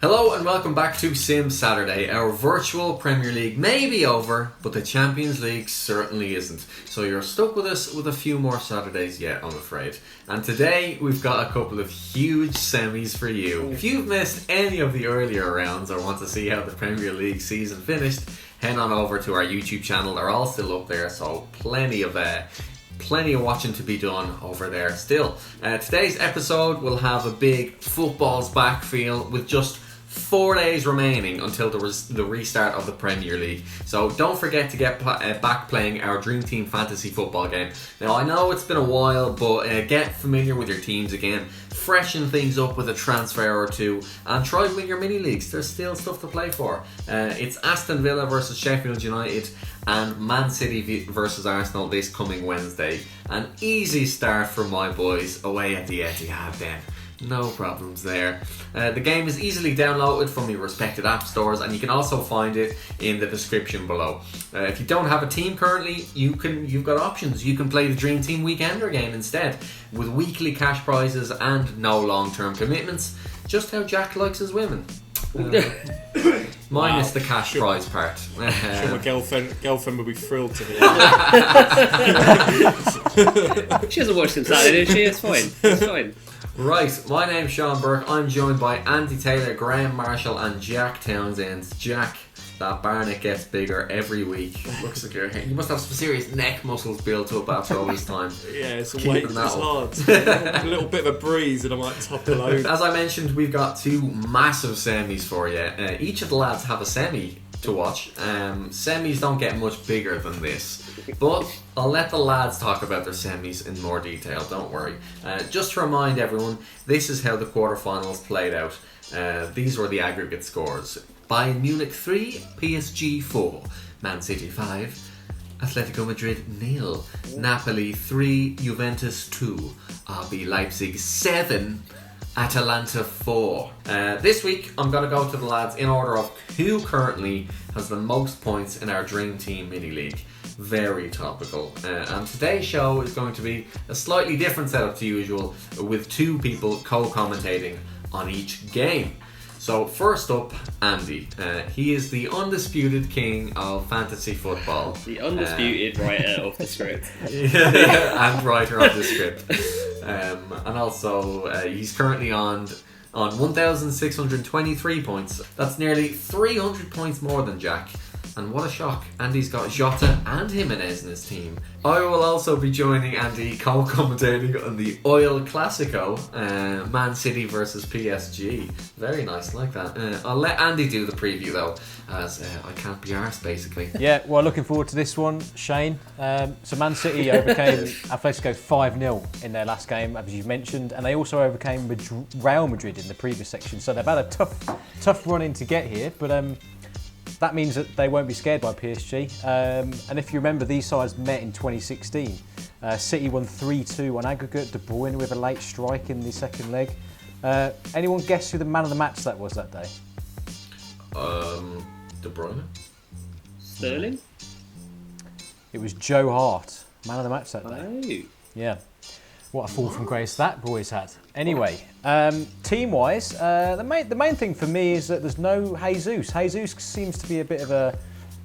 Hello and welcome back to Sim Saturday. Our virtual Premier League may be over, but the Champions League certainly isn't. So you're stuck with us with a few more Saturdays yet, I'm afraid. And today we've got a couple of huge semis for you. If you've missed any of the earlier rounds or want to see how the Premier League season finished, head on over to our YouTube channel. They're all still up there, so plenty of watching to be done over there still. Today's episode will have a big football's back feel with just 4 days remaining until the restart of the Premier League. So don't forget to get back playing our Dream Team Fantasy Football game. Now I know it's been a while, but get familiar with your teams again. Freshen things up with a transfer or two and try to win your mini leagues. There's still stuff to play for. It's Aston Villa versus Sheffield United and Man City versus Arsenal this coming Wednesday. An easy start for my boys away at the Etihad then. No problems there. The game is easily downloaded from your respected app stores, and you can also find it in the description below. If you don't have a team currently, you've got options. You can play the Dream Team Weekender game instead, with weekly cash prizes and no long-term commitments. Just how Jack likes his women. Minus the cash prize part. Sure, my girlfriend would be thrilled to hear. She hasn't watched him Saturday, does she? It's fine. It's fine. Right, my name's Sean Burke. I'm joined by Andy Taylor, Graham Marshall and Jack Townsend. Jack, that barnet gets bigger every week. Looks like you must have some serious neck muscles built up after all this time. Yeah, it's a weight, it's hard. A little bit of a breeze and I might topple over. As I mentioned, we've got two massive semis for you. Each of the lads have a semi to watch. Semis don't get much bigger than this, but I'll let the lads talk about their semis in more detail, don't worry. Just to remind everyone, this is how the quarterfinals played out. These were the aggregate scores. Bayern Munich 3, PSG 4, Man City 5, Atletico Madrid 0, Napoli 3, Juventus 2, RB Leipzig 7, Atalanta 4. This week I'm going to go to the lads in order of who currently has the most points in our Dream Team Mini League. Very topical. And today's show is going to be a slightly different setup to usual, with two people co-commentating on each game. So first up, Andy. He is the undisputed king of fantasy football. The undisputed writer of the script. And writer of the script. And also, he's currently on 1,623 points. That's nearly 300 points more than Jack. And what a shock, Andy's got Jota and Jimenez in his team. I will also be joining Andy co-commentating on the Oil Classico, Man City versus PSG. Very nice, like that. I'll let Andy do the preview though, as I can't be arsed basically. Yeah, well, looking forward to this one, Shane. So Man City overcame Atletico 5-0 in their last game, as you've mentioned, and they also overcame Real Madrid in the previous section. So they've had a tough run in to get here, but that means that they won't be scared by PSG. And if you remember, these sides met in 2016. City won 3-2 on aggregate, De Bruyne with a late strike in the second leg. Anyone guess who the man of the match that was that day? De Bruyne? Sterling? It was Joe Hart, man of the match that day. Oh. Yeah. What a fall from grace that boys had. Anyway, team-wise, the main thing for me is that there's no Jesus. Jesus seems to be a bit of a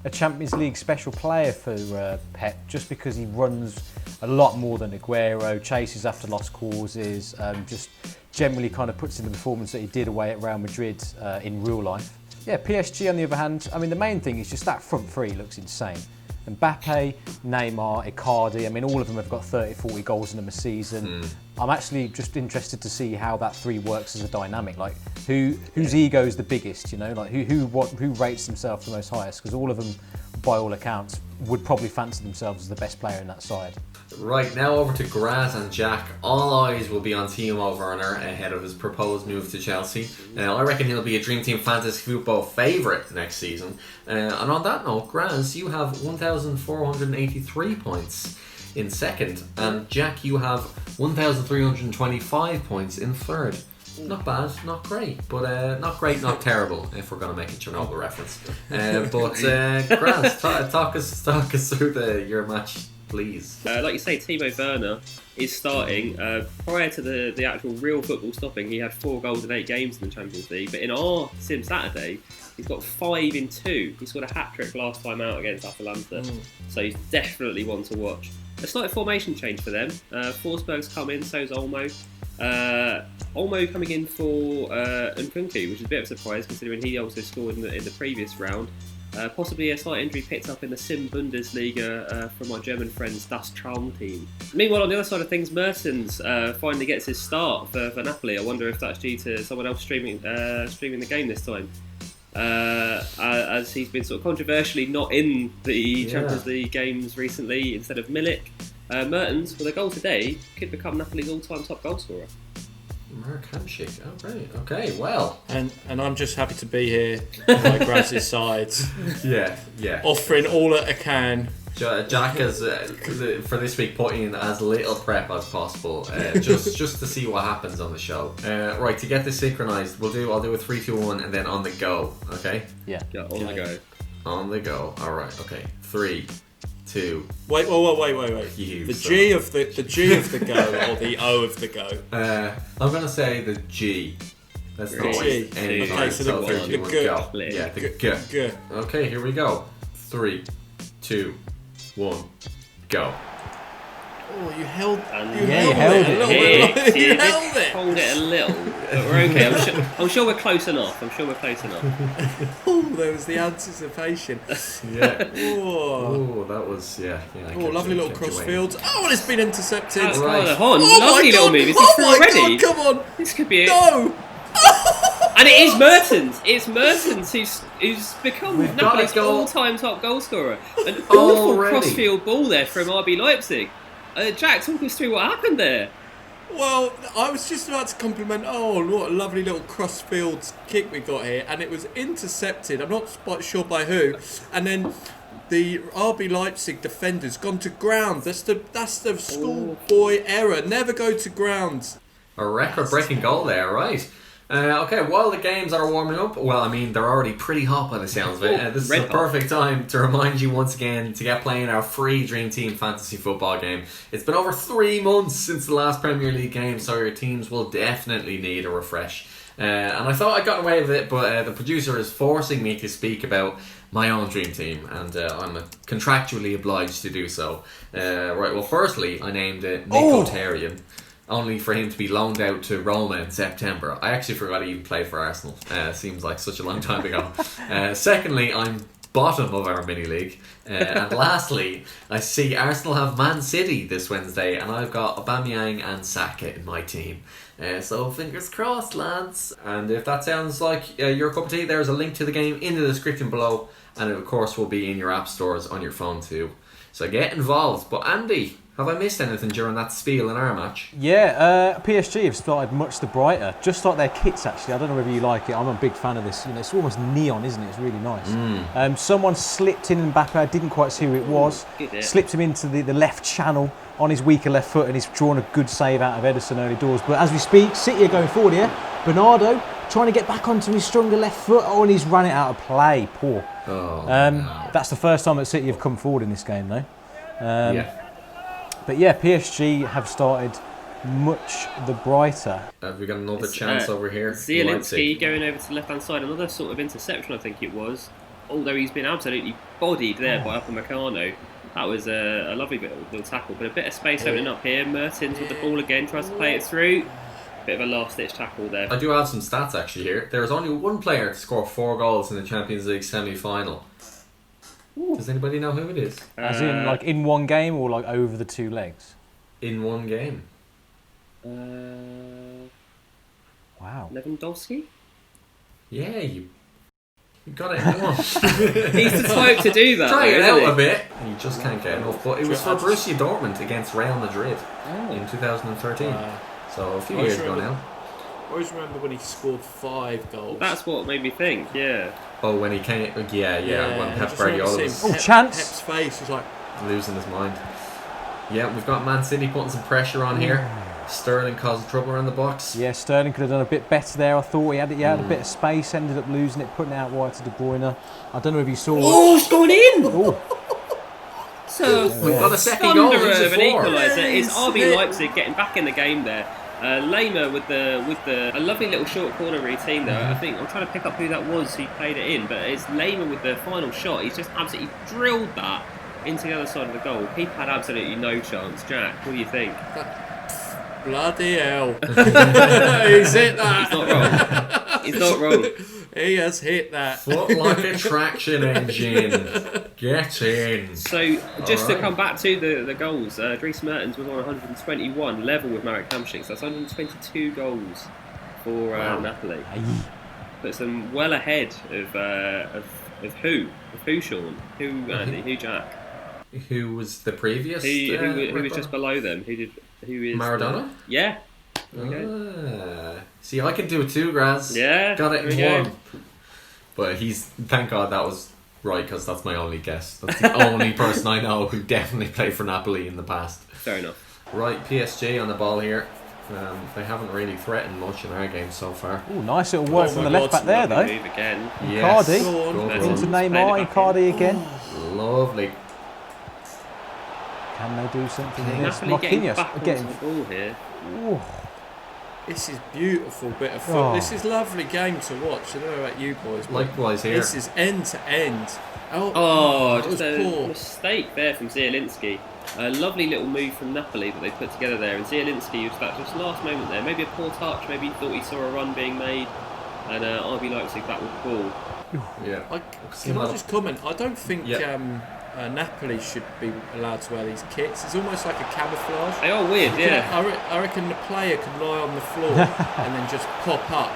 Champions League special player for Pep, just because he runs a lot more than Aguero, chases after lost causes, just generally kind of puts in the performance that he did away at Real Madrid in real life. Yeah, PSG on the other hand, I mean the main thing is just that front three looks insane. Mbappe, Neymar, Icardi, I mean all of them have got 30, 40 goals in them a season. I'm actually just interested to see how that three works as a dynamic, like whose ego is the biggest, you know, like who rates themselves the most highest, because all of them, by all accounts, would probably fancy themselves as the best player in that side. Right, now over to Graz and Jack. All eyes will be on Timo Werner ahead of his proposed move to Chelsea. I reckon he'll be a Dream Team Fantasy Football favourite next season. And on that note, Graz, you have 1,483 points in second, and Jack, you have 1,325 points in third. Not bad, not great, but not great, not terrible, if we're going to make a Chernobyl reference. But Graz, talk us through your match please. Like you say, Timo Werner is starting. Prior to the actual real football stopping, he had 4 goals in 8 games in the Champions League. But in our Sim Saturday, he's got 5 in 2. He scored a hat-trick last time out against Atalanta. So he's definitely one to watch. A slight formation change for them. Forsberg's come in, so's Olmo. Olmo coming in for Nkunku, which is a bit of a surprise considering he also scored in the previous round. Possibly a slight injury picked up in the Sim Bundesliga from our German friends Das Traum team. Meanwhile, on the other side of things, Mertens finally gets his start for Napoli. I wonder if that's due to someone else streaming the game this time. As he's been sort of controversially not in the Champions League games recently instead of Milik. Mertens, with a goal today, could become Napoli's all-time top goal scorer. Mark Hamsik. Oh, right. Okay, well. And I'm just happy to be here on my Graz's side. Yeah. Offering all that I can. Jack has, for this week, put in as little prep as possible, just to see what happens on the show. Right, to get this synchronised, I'll do a 3, 2, 1, and then on the go. Okay? Yeah, on the go. On the go. All right. Okay. 3, 2. Wait. The G of the go or the O of the go? I'm gonna say the G. That's the G. Okay, so the go. G. Yeah, the G. Okay, here we go. 3, 2, 1, go. Oh, you held it. You held it. Hold it a little, but we're okay. I'm sure we're close enough. Oh, there was the anticipation. Yeah. Oh, that was lovely little crossfields. Oh, and it's been intercepted. That's right. Lovely little move. Is this already? God, come on. This could be it. No. And it is Mertens. It's Mertens who's become We've got Napoli's a goal. all-time top goal scorer. An awful Already. crossfield ball there from RB Leipzig. Jack, talk us through what happened there. Well, I was just about to compliment, what a lovely little crossfield kick we got here, and it was intercepted. I'm not quite sure by who. And then the RB Leipzig defender's gone to ground. That's the schoolboy error. Never go to ground. A record-breaking goal there, right? Okay, while the games are warming up, well, I mean, they're already pretty hot by the sounds of it. This is the perfect time to remind you once again to get playing our free Dream Team Fantasy Football game. It's been over 3 months since the last Premier League game, so your teams will definitely need a refresh. And I thought I'd gotten away with it, but the producer is forcing me to speak about my own dream team, and I'm contractually obliged to do so. Right, well, firstly, I named it Mkhitaryan. Only for him to be loaned out to Roma in September. I actually forgot he even played for Arsenal. Seems like such a long time ago. Secondly, I'm bottom of our mini league. And lastly, I see Arsenal have Man City this Wednesday, and I've got Aubameyang and Saka in my team. So fingers crossed, lads. And if that sounds like your cup of tea, there's a link to the game in the description below, and it of course will be in your app stores on your phone too. So get involved. But Andy, have I missed anything during that spiel in our match? Yeah, PSG have started much the brighter, just like their kits actually. I don't know whether you like it. I'm a big fan of this. You know, it's almost neon, isn't it? It's really nice. Someone slipped in Mbappe. I didn't quite see who it was. Slipped him into the left channel on his weaker left foot, and he's drawn a good save out of Ederson early doors. But as we speak, City are going forward here. Bernardo trying to get back onto his stronger left foot. Oh, and he's run it out of play. Poor. No. That's the first time that City have come forward in this game, though. Yeah. But yeah, PSG have started much the brighter. Have we got another chance over here? Zielinski going over to the left-hand side. Another sort of interception, I think it was. Although he's been absolutely bodied there by Upamecano. That was a lovely little tackle. But a bit of space opening up here. Mertens with the ball again, tries to play it through. Bit of a last-ditch tackle there. I do have some stats actually here. There is only one player to score 4 goals in the Champions League semi-final. Does anybody know who it is? As in, like, in one game or, like, over the 2 legs? In one game. Wow. Lewandowski? Yeah, you got it in one. He's the type to do that. Try it though, out isn't a bit. You just can't get enough. But it was for Borussia Dortmund against Real Madrid in 2013. So a few years ago now. I always remember when he scored 5 goals. That's what made me think, yeah. Oh, when he came... Yeah, when Pep Guardiola was chance! Pep's face was like... losing his mind. Yeah, we've got Man City putting some pressure on here. Sterling causing trouble around the box. Yeah, Sterling could have done a bit better there. I thought he had a bit of space, ended up losing it, putting it out wide to De Bruyne. I don't know if you saw... Oh, it's gone in! Oh. So We've got a second goal. thunderer Each of of an four. equaliser. It's RB Yes. Leipzig getting back in the game there. Lamer with a lovely little short corner routine there. I think I'm trying to pick up who that was who played it in, but it's Lamer with the final shot. He's just absolutely drilled that into the other side of the goal. People had absolutely no chance. Jack, what do you think? Bloody hell. He's hit that. He's not wrong. He's not wrong. He has hit that. Foot like a traction engine. Get in. So, just to Alright. come back to the goals, Dries Mertens was on 121, level with Marek Hamšík. So that's 122 goals for Wow. Napoli. Puts them well ahead of who? Of who, Sean? Who, Andy? Who, Jack? Who was the previous? Who was just below them? Who is Maradona? Yeah. There we go. See, I can do it too, Graz. Yeah, Got it there in we go. one. But thank God that was right, because that's my only guess. That's the only person I know who definitely played for Napoli in the past. Fair enough. Right, PSG on the ball here. They haven't really threatened much in our game so far. Oh, nice little work Oh from my the left God, back there, Lovely though. move again. Yes. Icardi. Go on. Good Into one. Neymar, Icardi again. Lovely. Can they do something in this? Napoli getting Marquinhos back onto getting. the ball here. Ooh. This is beautiful bit of foot. Oh. This is lovely game to watch. I don't know about you boys, but Likewise here. this is end to end. Oh, that just was a poor. mistake there from Zielinski. A lovely little move from Napoli that they put together there, and Zielinski was that just last moment there. Maybe a poor touch, maybe he thought he saw a run being made, and RB Leipzig back with the ball. Yeah. Can I just comment? I don't think Yeah. Napoli should be allowed to wear these kits. It's almost like a camouflage. They are weird, yeah. I reckon the player can lie on the floor and then just pop up.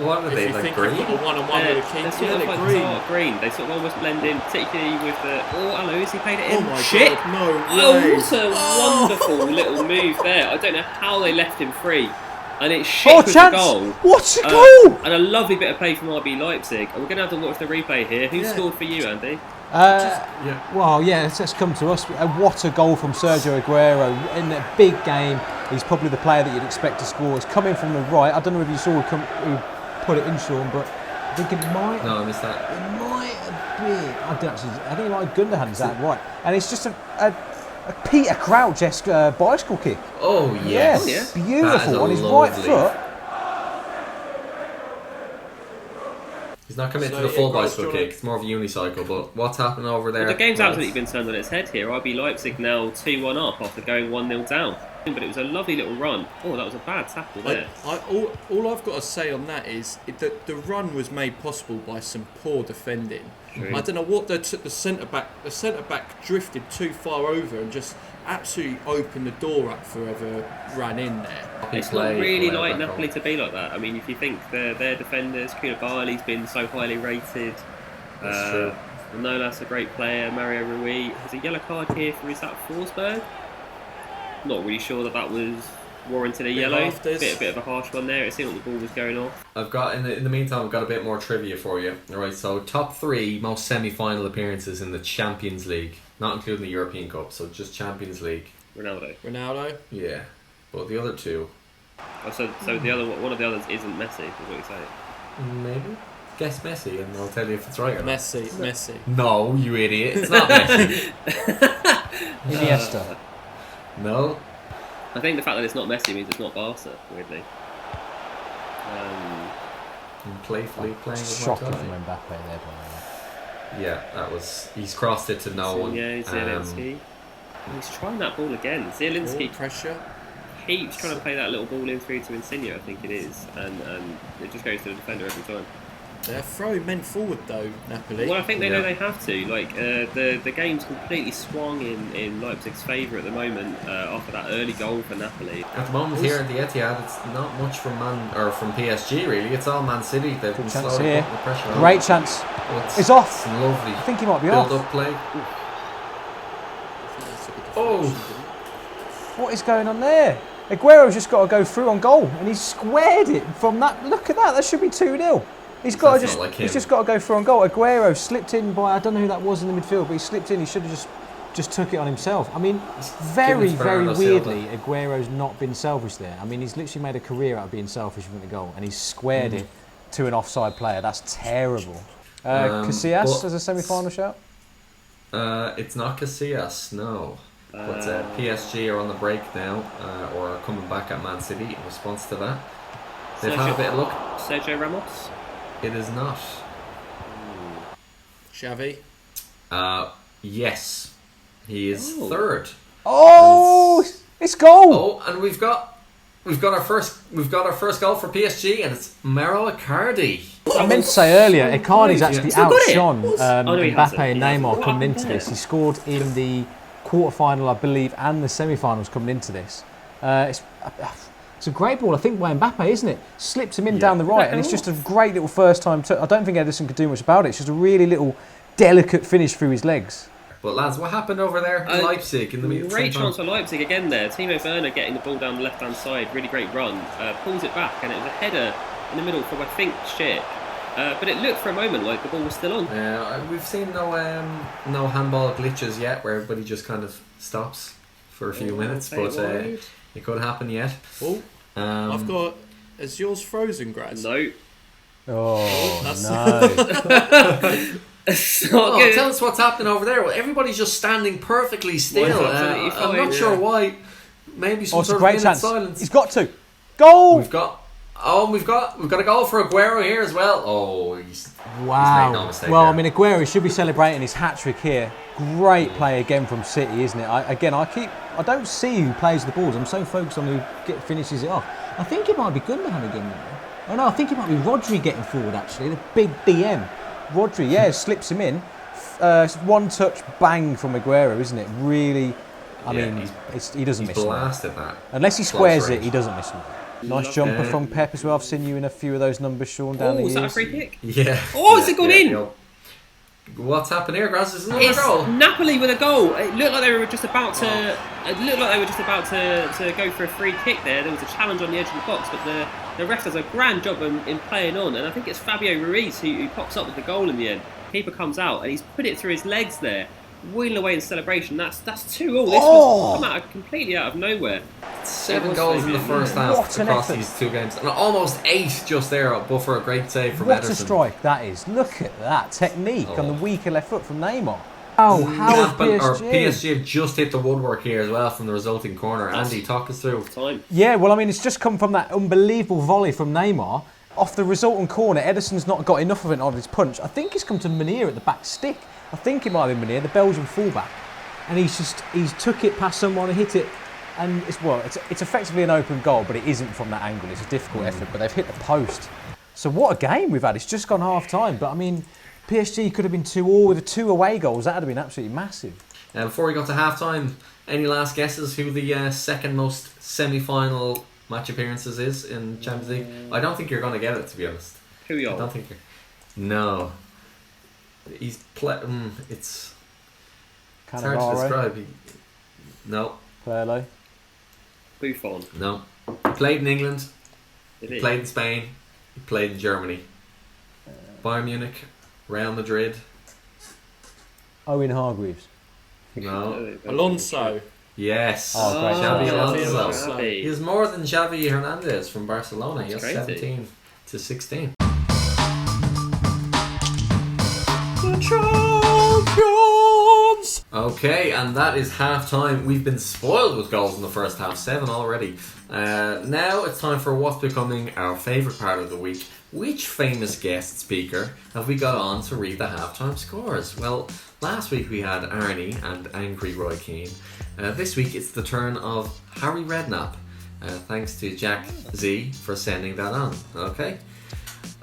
What are If they, you like think green? you've got a one-on-one They're, with a they're keeper, sort yeah, of they're like green. dark green. They sort of almost blend in, particularly with the. Oh, hello, has he played it in? Oh my Shit! God, no way. Oh, what a wonderful little move there. I don't know how they left him free. And it's shit Oh, with the chance! goal. What a goal! And a lovely bit of play from RB Leipzig. And we're going to have to watch the replay here. Who Yeah. scored for you, Andy? Yeah. Well, yeah, let's come to us. What a goal from Sergio Aguero in a big game. He's probably the player that you'd expect to score. It's coming from the right. I don't know if you saw who put it in, Sean, but I think it might. No, I missed that. It might have been. I think it might have Gundogan's that right. And it's just a Peter Crouch-esque bicycle kick. Oh, yes. Yes, yeah. That is beautiful a on his right lovely- foot. He's not committed So, to the full yeah, Graz, bicycle do you kick. It's more of a unicycle. But what's happening over there? Well, the game's Well, absolutely been turned on its head here. RB Leipzig now 2-1 up after going 1-0 down. But it was a lovely little run. Oh, that was a bad tackle there. All I've got to say on that is that the run was made possible by some poor defending. True. I don't know what they took the centre back. The centre back drifted too far over and just absolutely opened the door up for whoever ran in there. It's not really like Napoli to be like that. I mean, if you think their defenders, Koulibaly's been so highly rated. That's true. Manolas a great player. Mario Rui has a yellow card here for is that Forsberg? Not really sure that was warranted a Bit yellow. afters. Bit of a harsh one there. It seemed like the ball was going off. I've got in the meantime, I've got a bit more trivia for you. All right, so top 3 most semi-final appearances in the Champions League, not including the European Cup, so just Champions League. Ronaldo. Ronaldo. Yeah, but the other 2, Oh, so the other one of the others isn't Messi. Is what you're saying? maybe. Guess Messi, and I'll tell you if it's right or not. Messi. No, you idiot! It's not Messi. Iniesta. No. I think the fact that it's not Messi means it's not Barca. Weirdly. Playfully playing with my Shocking guy. from Mbappe there, by the way. Yeah, that was. He's crossed it to no one. Yeah, Zielinski. And he's trying that ball again. Zielinski More pressure. keeps trying to play that little ball in through to Insigne, I think it is, and it just goes to the defender every time. They're throwing men forward though, Napoli. Well, I think they know Yeah. they have to. Like the game's completely swung in Leipzig's favour at the moment after that early goal for Napoli. At the moment here at the Etihad, it's not much from from PSG really. It's all Man City. They've been Good chance slowly here. putting the pressure on. Great chance. But It's off. It's lovely. I think he might be Build off. up play. Oh, What is going on there? Aguero's just got to go through on goal, and he's squared it from that. Look at that. That should be 2-0. He's got to That's just. not like him. He's just got to go through on goal. Aguero slipped in by. I don't know who that was in the midfield, but he slipped in. He should have just took it on himself. I mean, very, Given very Bernardo weirdly, Silva. Aguero's not been selfish there. I mean, he's literally made a career out of being selfish with the goal, and he's squared it to an offside player. That's terrible. Casillas but- as a semi-final shout. It's not Casillas, no. But PSG are on the break now, or are coming back at Man City in response to that. They've had a bit of luck. Sergio Ramos? It is not. Xavi? Yes. He is third. Oh, it's goal! Oh, and we've got our first goal for PSG, and it's Mauro Icardi. I meant to say earlier, Icardi's actually Still got it? outshone he Mbappe hasn't. and He Neymar hasn't. coming into this. He scored in the quarter-final, I believe, and the semi-finals coming into this. It's a great ball, I think, by Mbappe, isn't it? Slips him in down the right, and it's just a great little first time. I don't think Edison could do much about it. It's just a really little delicate finish through his legs. But lads, what happened over there in Leipzig in the middle? Great chance for Leipzig again there. Timo Werner getting the ball down the left-hand side, really great run. Pulls it back, and it was a header in the middle from, I think, Schick. But it looked for a moment like the ball was still on. We've seen no handball glitches yet, where everybody just kind of stops for a few minutes, but it could happen yet. Oh, I've got... Is yours frozen, Graz? No. Oh, That's no. It's not good. Tell us what's happening over there. Well, everybody's just standing perfectly still. Well, absolutely I'm fine, not sure why. Maybe some It's a sort great of chance. silence. He's got to. Goal! We've got a goal for Aguero here as well. Oh, he's Wow. made no mistake Well, there. I mean, Aguero should be celebrating his hat-trick here. Great play again from City, isn't it? I don't see who plays the balls. I'm so focused on who finishes it off. I think it might be Gundogan again. Oh no, I think it might be Rodri getting forward actually. The big DM. Rodri, slips him in. One touch bang from Aguero, isn't it? Really, I mean, he doesn't miss it. Blasted that. Unless he squares it, range. he doesn't miss it. Nice jumper from Pep as well. I've seen you in a few of those numbers, Sean, down the Was years. that a free kick? Yeah. Oh, has it gone in? Yeah. What's happened here, Graz? Is another It's goal? Napoli with a goal. It looked like they were just about to. It looked like they were just about to go for a free kick there. There was a challenge on the edge of the box, but the ref does a grand job in playing on. And I think it's Fabio Ruiz who pops up with the goal in the end. Keeper comes out and he's put it through his legs there, wheeling away in celebration. That's 2-2. This was come completely out of nowhere. 7 goals in the first half What an across effort. these 2 games, and almost 8 just there, but for a great save from What Ederson. a strike that is. Look at that technique on the Oh. weaker left foot from Neymar. Oh, how is PSG? PSG have just hit the woodwork here as well from the resulting corner. Andy, talk us through. Time. Yeah, well, I mean, it's just come from that unbelievable volley from Neymar. Off the resulting corner, Ederson's not got enough of it on his punch. I think it's come to Munir at the back stick. I think it might have been Munir, the Belgian fullback. And he's took it past someone and hit it. And it's effectively an open goal, but it isn't from that angle. It's a difficult effort, but they've hit the post. So what a game we've had. It's just gone half time. But I mean, PSG could have been 2-2 with 2 away goals. That would have been absolutely massive. Before we go to half time, any last guesses who the second most semi-final match appearances is in Champions League? I don't think you're going to get it, to be honest. Who are you? I don't think you're... No. He's it's hard to Cannavaro, describe. No. Perlo. Buffon. No. He played in England. Did He he? played in Spain. He played in Germany. Bayern Munich. Real Madrid. Owen Hargreaves. No. Alonso. Yes. Oh, great. Xavi Xavi Alonso. Alonso. He was more than Xavi Hernandez from Barcelona. He That's was crazy. 17 to 16. Champions! Okay, and that is half time. We've been spoiled with goals in the first half, 7 already. Now it's time for what's becoming our favourite part of the week. Which famous guest speaker have we got on to read the halftime scores? Well, last week we had Arnie and Angry Roy Keane. This week it's the turn of Harry Redknapp. Thanks to Jack Z for sending that on. Okay.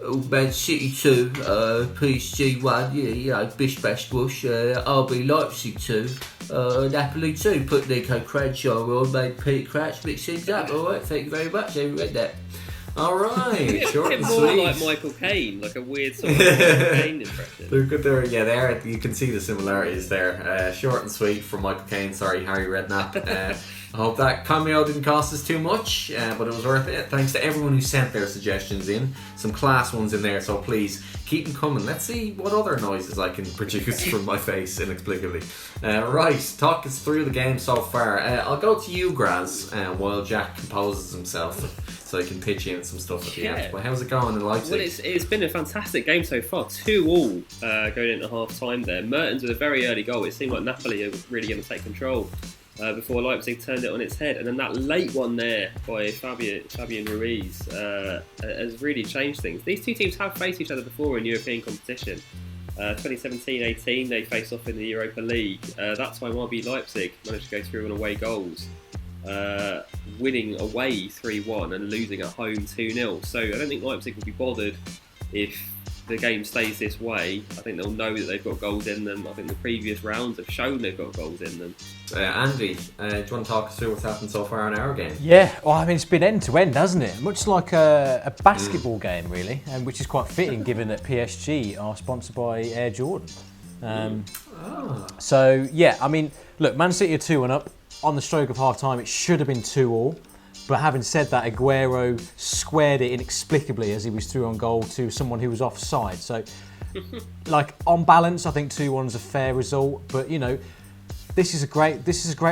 Man City 2, PSG 1, bish bash bush, RB Leipzig 2, Napoli 2, put Nico Cranshaw on, made Pete Crouch mix things up. Alright, thank you very much, I read that. Alright, short bit and more sweet. like Michael Caine, like a weird sort of Michael Caine impression. They're good there, yeah, there you can see the similarities there. Short and sweet from Michael Caine, sorry, Harry Redknapp. I hope that cameo didn't cost us too much, but it was worth it. Thanks to everyone who sent their suggestions in. Some class ones in there, so please keep them coming. Let's see what other noises I can produce from my face inexplicably. Right, talk us through the game so far. I'll go to you, Graz, while Jack composes himself. so he can pitch in some stuff at the Yeah. end. But how's it going in Leipzig? Well, it's been a fantastic game so far. 2-2 going into half time there. Mertens with a very early goal. It seemed like Napoli are really going to take control before Leipzig turned it on its head. And then that late one there by Fabian Ruiz has really changed things. These two teams have faced each other before in European competition. 2017-18 they faced off in the Europa League. That time RB Leipzig managed to go through on away goals, winning away 3-1 and losing at home 2-0. So I don't think Leipzig will be bothered if the game stays this way. I think they'll know that they've got goals in them. I think the previous rounds have shown they've got goals in them. Andy, do you want to talk us through what's happened so far in our game? Yeah, well, I mean, it's been end to end, hasn't it? Much like a basketball game, really, and which is quite fitting given that PSG are sponsored by Air Jordan. So, yeah, I mean, look, Man City are 2-1 up. On the stroke of half time, it should have been 2-2. But having said that, Aguero squared it inexplicably as he was through on goal to someone who was offside. So, like, on balance, I think 2-1 is a fair result. But, you know, this is a great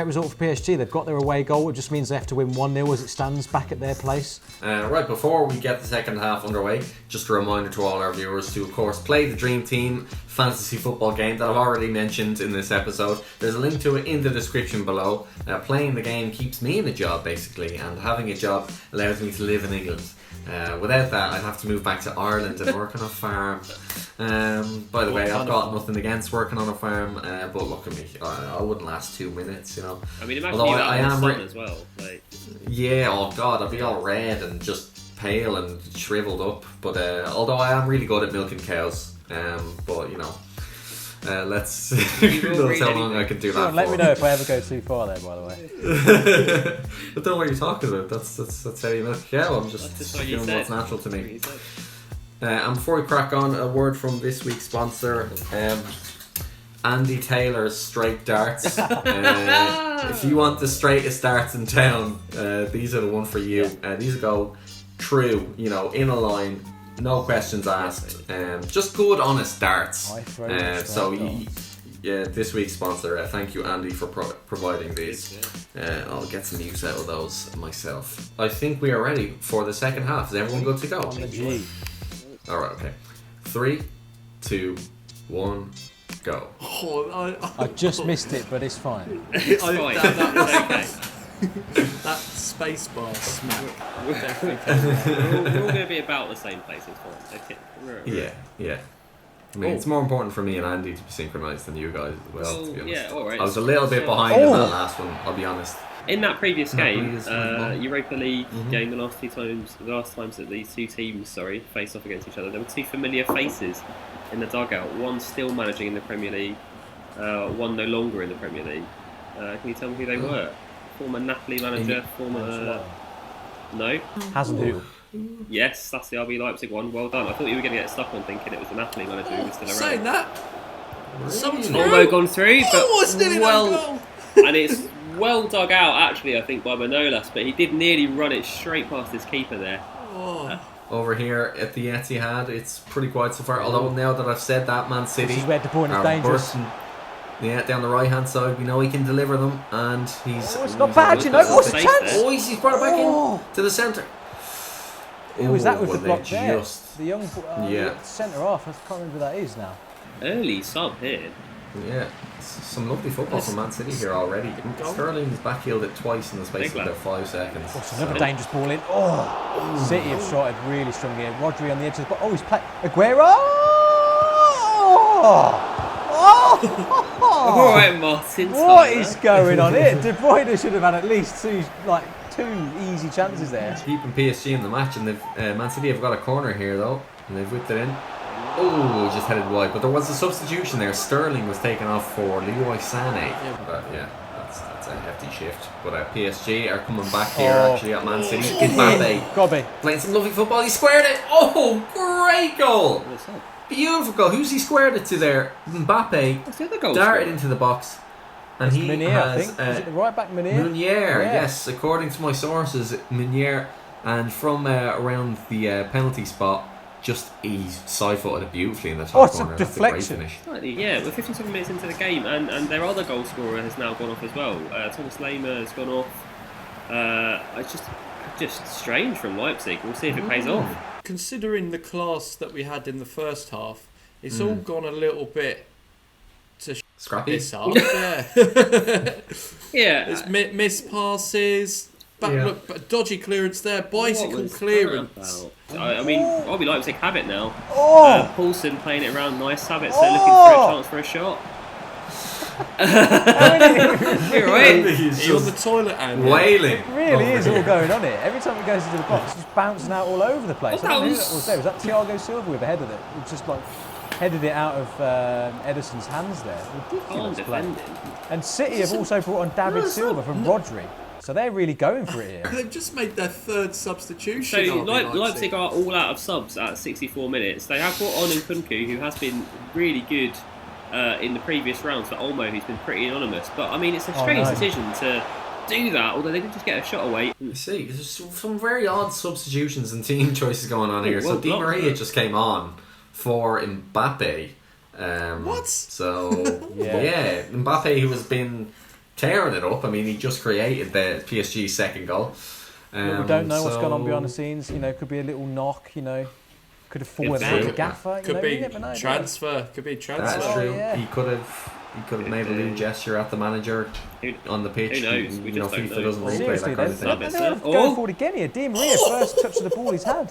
result for PSG. They've got their away goal. It just means they have to win 1-0 as it stands back at their place. Right before we get the second half underway, just a reminder to all our viewers to, of course, play the Dream Team fantasy football game that I've already mentioned in this episode. There's a link to it in the description below. Playing the game keeps me in a job, basically, and having a job allows me to live in England. Without that, I'd have to move back to Ireland and work on a farm. By the way, I've got nothing against working on a farm, but look at me, I wouldn't last 2 minutes, you know. I mean, imagine Although you I out in the am sun as well. Like, yeah, oh god, I'd be all red and just pale and shriveled up. But although I am really good at milking cows, but you know, let's see who knows how long I can do that. Let me know if I ever go too far there, by the way. I don't know what you're talking about. That's how you milk a cow. I'm just doing what's natural to me. And before we crack on, a word from this week's sponsor, Andy Taylor's Straight Darts. If you want the straightest darts in town, these are the one for you. These go true, you know, in a line, no questions asked. Just good, honest darts. This week's sponsor, thank you, Andy, for providing these. I'll get some use out of those myself. I think we are ready for the second half. Is everyone good to go? On the G. Alright, okay. 3, 2, 1, go. I just missed it, but it's fine. it's fine. That space bar smack. We're all going to be about the same place. It's fine. Okay. Yeah. I mean, it's more important for me and Andy to be synchronised than you guys as well, to be honest. Yeah, alright. I was a little bit behind in that last one, I'll be honest. In that previous game, Napoli is Europa League game, the last times that these two teams, faced off against each other, there were two familiar faces in the dugout. One still managing in the Premier League, one no longer in the Premier League. Can you tell me who they were? Former Napoli manager, No? Hasenhüttl. Yes, that's the RB Leipzig one. Well done. I thought you were going to get stuck on thinking it was the Napoli manager who was still around. Saying that, someone's Almost gone through, but it's nearly well, and it's well dug out actually. I think by Manolas, but he did nearly run it straight past his keeper there. Over here at the Etihad, it's pretty quiet so far. Although now that I've said that, Man City This is where De Bruyne is are dangerous. bursting. Yeah, down the right hand side, we know he can deliver them, and he's. It's not bad, you know. What's the chance? Oh, he's brought it back in to the centre. Who was that with the well, block they there? just- The young centre half. I can't remember who that is now. Early sub here. Yeah, some lovely football from Man City here already. Sterling's backheeled it twice in the space of about 5 seconds. It's another dangerous ball in. City have started really strong here. Rodri on the edge of the box. He's playing. Aguero! All right, Martin. What is going on here? De Bruyne should have had at least two easy chances there. Keeping PSG in the match, and Man City have got a corner here though, and they've whipped it in. Oh, just headed wide, but there was a substitution there. Sterling was taken off for Leroy Sané. That's a hefty shift. But PSG are coming back here actually at Man City. Mbappe playing some lovely football. He squared it. Oh, great goal! Beautiful goal. Who's he squared it to there? Mbappe darted into the box. And he Meunier, I has think. Is it the right back Meunier? Yes, according to my sources, Meunier, and from around the penalty spot, he side-footed it beautifully in the top it's corner. a That's a great deflection. finish. Yeah, we're 57 minutes into the game, and their other goal scorer has now gone off as well. Thomas Lehmer has gone off. It's just Just strange from Leipzig. We'll see if it pays off. Considering the class that we had in the first half, it's all gone a little bit to Scrappy. this half. Yeah. Yeah. It's missed passes. Look, dodgy clearance there. Bicycle clearance. I mean, RB Leipzig have it now. Oh! Paulson playing it around nice. Sabitzer looking for a chance for a shot. You're right. Are you on the toilet, Andy? Wailing. It really is all here. going on here. Every time it goes into the box, it's just bouncing out all over the place. I don't know who that was there. Was that Thiago Silva with the head of it? It just like headed it out of Ederson's hands there. Ridiculous play. And City have also brought on David Silva from Rodri. So they're really going for it here. They've just made their third substitution. So Leipzig are all out of subs at 64 minutes. They have brought on Nkunku, who has been really good in the previous rounds, for Olmo, who's been pretty anonymous. But I mean, it's a strange decision to do that, although they can just get a shot away. You see, there's some very odd substitutions and team choices going on here. So Di Maria just came on for Mbappe. What? So, yeah, Mbappe, who has been tearing it up. I mean, he just created the PSG's second goal. We don't know what's going on behind the scenes. You know, could be a little knock, you know. Could have fallen with a gaffer. Could be transfer. Could be transfer. That's true. Yeah. He could have made a little gesture at the manager on the pitch. Who knows? We just don't FIFA know. doesn't replay Seriously, that kind of thing. they're going forward again here. Di Maria, first touch of the ball he's had.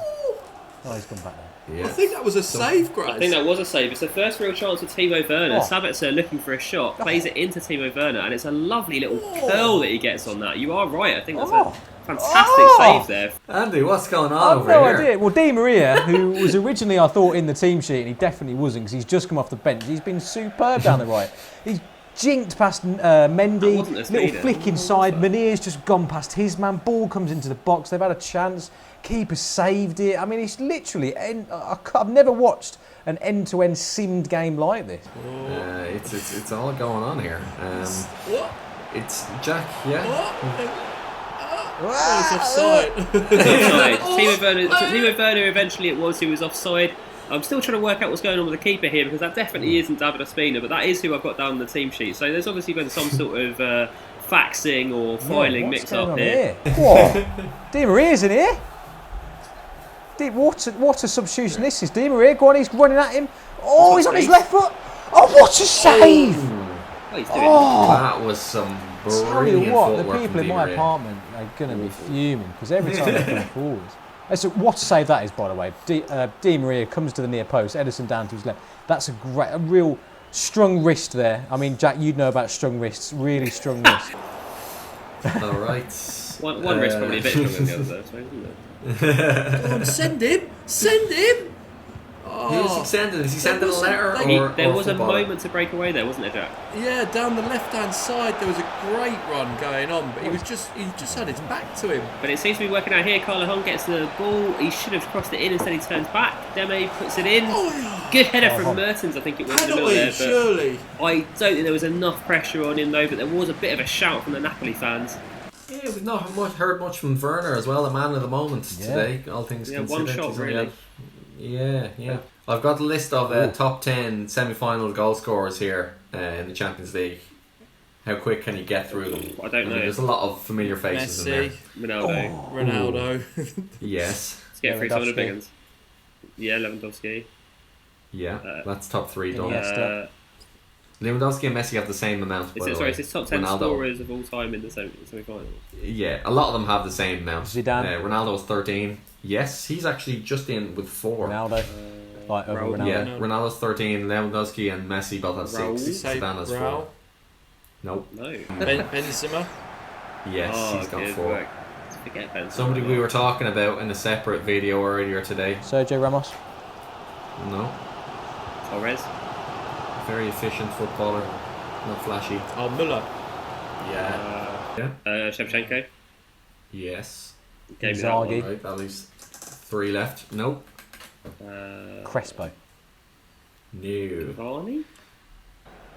Oh, he's gone back there. Yeah. I think that was a save, Grace. I think that was a save. It's the first real chance for Timo Werner. Sabitzer looking for a shot, plays it into Timo Werner, and it's a lovely little curl that he gets on that. You are right. I think that's a fantastic save there. Andy, what's going on over no here? idea. Well, Di Maria, who was originally, I thought, in the team sheet, and he definitely wasn't because he's just come off the bench. He's been superb down the right. He's jinked past Mendy, little flick inside. Meneer's just gone past his man. Ball comes into the box. They've had a chance. Keeper saved it. I mean, it's literally. I've never watched an end-to-end simmed game like this. It's all going on here. It's Jack. Yeah. Oh, it's offside. Timo Werner eventually it was who was offside. I'm still trying to work out what's going on with the keeper here because that definitely isn't David Ospina, but that is who I've got down on the team sheet. So there's obviously been some sort of faxing or filing mix-up here. What? Di Maria's in here? What a substitution this is. Di Maria, go on, he's running at him. Oh, he's on his left foot. Oh, what a save! What he's doing. That was some Tell you brilliant what, the footwork people from in Di my Maria. apartment are going to be fuming because every time they come forward. What a save that is, by the way. Di Maria comes to the near post, Ederson down to his left. That's a real strong wrist there. I mean, Jack, you'd know about strong wrists. Really strong wrist. All right. One wrist probably a bit stronger than the other, though, so, isn't it? Go on, send him! Send him! Who's he sending? Is he sending a letter There or was a football? moment to break away there, wasn't there, Jack? Yeah, down the left-hand side there was a great run going on, but he just had his back to him. But it seems to be working out here. Carlo Hung gets the ball. He should have crossed it in, instead he turns back. Deme puts it in. Good header from Mertens, I think it was in the middle there. But Surely. I don't think there was enough pressure on him though, but there was a bit of a shout from the Napoli fans. Yeah, we've not heard much from Werner as well, the man of the moment today. All things considered. one shot He's only really. Yeah. I've got the list of top 10 semi-final goal scorers here in the Champions League. How quick can you get through them? I don't know. There's a lot of familiar faces in there. Ronaldo. Ronaldo. Yes. Let's get through some of the big ones. Yeah, Lewandowski. Yeah, that's top 3 done. Lewandowski and Messi have the same amount. It's his top 10 Ronaldo. scorers of all time in the semi-finals. Yeah, a lot of them have the same amount. Zidane. Ronaldo was 13. Yes, he's actually just in with 4. Ronaldo. Over Raul. Ronaldo. Yeah, Ronaldo's 13, Lewandowski and Messi both have 6. Raul. Zidane has 4. Raul. Nope. No. Benzema. Yes, he's got good 4. work. Forget Benzema. Somebody we were talking about in a separate video earlier today. Sergio Ramos. No. Torres. Very efficient footballer. Not flashy. Oh, Müller. Yeah. Shevchenko. Yes. Gave me that one. Inzaghi. Right, that leaves 3 left. Nope. Crespo. No. Cavani?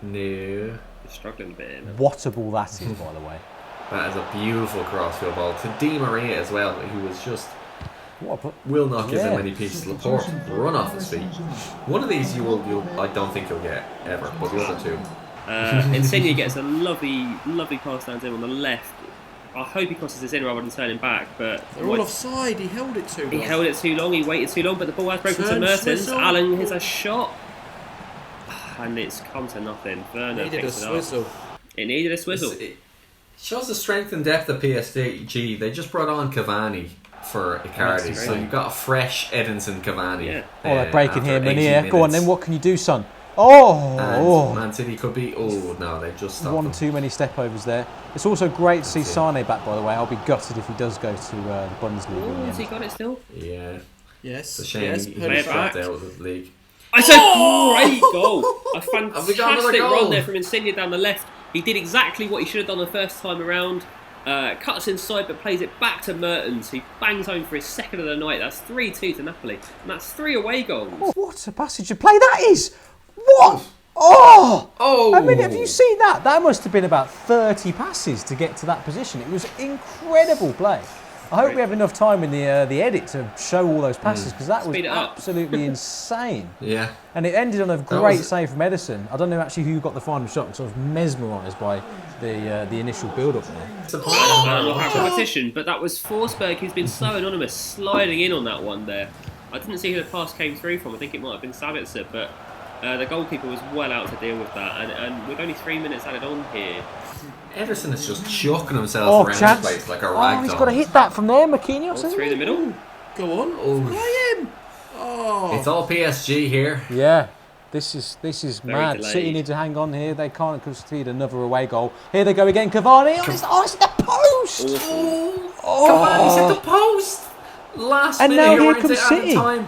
No. He's struggling a bit here now. What a ball that is, by the way. That is a beautiful crossfield ball to Di Maria as well, who was just What a will not give them any pieces. Laporte run off his feet. One of these I don't think you'll get ever, but the other two. Insigne gets a lovely pass down to him on the left. I hope he crosses this in rather than turning back, but They're all offside. He held it too long. he held it too long, he waited too long, but the ball has broken to Turn, Mertens. Swizzle. Allen hits a shot, and it's come to nothing. Werner Needed a picks it swizzle. up. It needed a swizzle. It shows the strength and depth of PSG. They just brought on Cavani for Icardi, so you've got a fresh Edinson Cavani. Yeah. Oh, they're breaking after here, 80 Munir. Go on, minutes. then what can you do, son? Oh! And Man City could be. Oh no, they just stopped One them. too many stepovers there. It's also great to see Sane back, by the way. I'll be gutted if he does go to the Bundesliga. in the Oh, has end. he got it still? Yeah, Yes. it's a shame Yes. he Put it just dropped back. out of the league. It's a great goal. A Have we got another fantastic goal? run there from Insigne down the left. He did exactly what he should have done the first time around. Cuts inside but plays it back to Mertens. He bangs home for his second of the night. That's 3-2 to Napoli. And that's 3 away goals. Oh, what a passage of play that is! What? Oh! Oh! I mean, have you seen that? That must have been about 30 passes to get to that position. It was incredible play. I hope we have enough time in the edit to show all those passes because that was Speed it up. absolutely insane. Yeah. And it ended on a great was- save from Edison. I don't know actually who got the final shot because I was mesmerised by the initial build-up there. We'll have competition, but that was Forsberg, who's been so anonymous, sliding in on that one there. I didn't see who the pass came through from. I think it might have been Sabitzer, but the goalkeeper was well out to deal with that. And with only 3 minutes added on here, Ederson is just chucking himself around chance. the place like a rag He's doll. got to hit that from there, Marquinhos. all through the middle. Go on. Oh. Play him. Oh. It's all PSG here. Yeah, this is Very mad. delayed. City need to hang on here. They can't concede another away goal. Here they go again. Cavani. It's at the post. Cavani's at the post. Last And minute now here here we're into comes added City. time.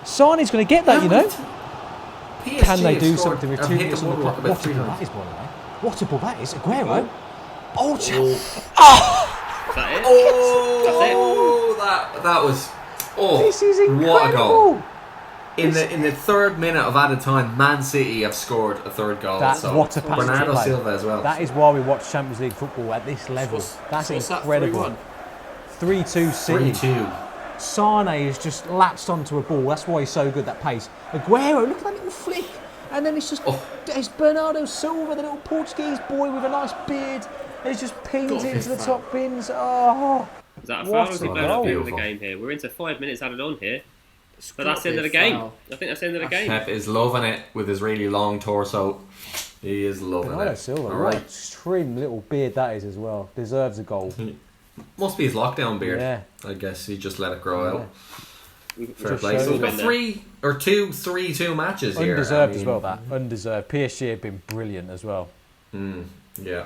Sane's going to get that, you know. PSG Can they have do scored- something with have 2 hit minutes the on the ball clock? about What a 3 ball times. that is, by the way. What a ball that is. Aguero. Oh, Is that it? Oh, that was. Oh, this is incredible. what a goal! In the third minute of added time, Man City have scored a third goal. That's so what a passage of Bernardo play. Silva as well. That is why we watch Champions League football at this level. That's What's that, incredible. 3-1? 3-2 City. 3-2. Sane has just latched onto a ball. That's why he's so good, that pace. Aguero, look at that little flick. And then it's just it's Bernardo Silva, the little Portuguese boy with a nice beard. And he's just pinged Got it into the FIFA. top bins. Oh, Is that a What foul or is he a blown up goal. the end of the Beautiful. game here? We're into 5 minutes added on here. It's But got that's the end to of the be a game. foul. I think that's the end of the game. Pep is loving it with his really long torso. He is loving Bernardo it. Silva, All what right. a trim little beard that is as well. Deserves a goal. Must be his lockdown beard. Yeah. I guess he just let it grow out. Fair Just play. So shows we've got it. 3-2 matches here. Undeserved I as mean, well, that. Undeserved. PSG have been brilliant as well. Yeah.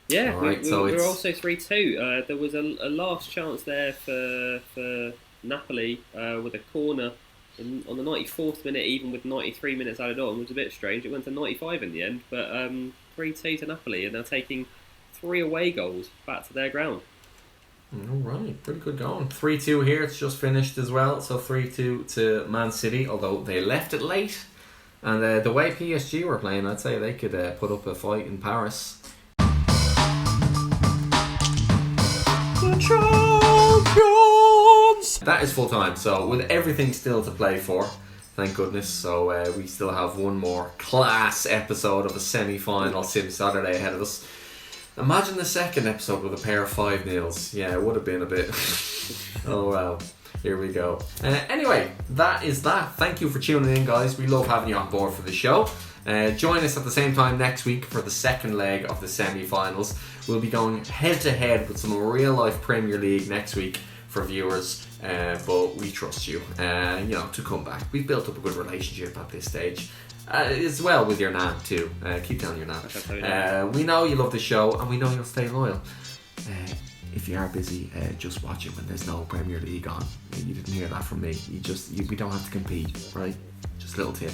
Yeah, Alright, we so were it's- also 3-2. There was a last chance there for Napoli with a corner on the 94th minute, even with 93 minutes added on. It was a bit strange. It went to 95 in the end, but 3-2 to Napoli, and they're taking 3 away goals back to their ground. All right, pretty good going. 3-2 here. It's just finished as well. So 3-2 to Man City, although they left it late. And the way PSG were playing, I'd say they could put up a fight in Paris. That is full time. So with everything still to play for, thank goodness. So we still have one more class episode of a semi-final Sim Saturday ahead of us. Imagine the second episode with a pair of 5-0s. Yeah, it would have been a bit. Oh well. Here we go. Anyway, that is that. Thank you for tuning in, guys. We love having you on board for the show. Join us at the same time next week for the second leg of the semi-finals. We'll be going head-to-head with some real-life Premier League next week for viewers. But we trust you, to come back. We've built up a good relationship at this stage. As well with your nan too. Keep telling your nan. We know you love the show and we know you'll stay loyal. If you are busy, just watch it when there's no Premier League on. You didn't hear that from me. We don't have to compete, right? Just a little tip.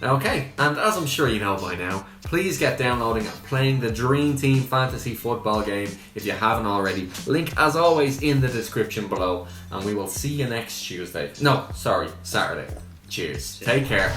Okay, and as I'm sure you know by now, please get downloading and playing the Dream Team Fantasy Football game if you haven't already. Link, as always, in the description below. And we will see you next Tuesday. No, sorry, Saturday. Cheers. Take care.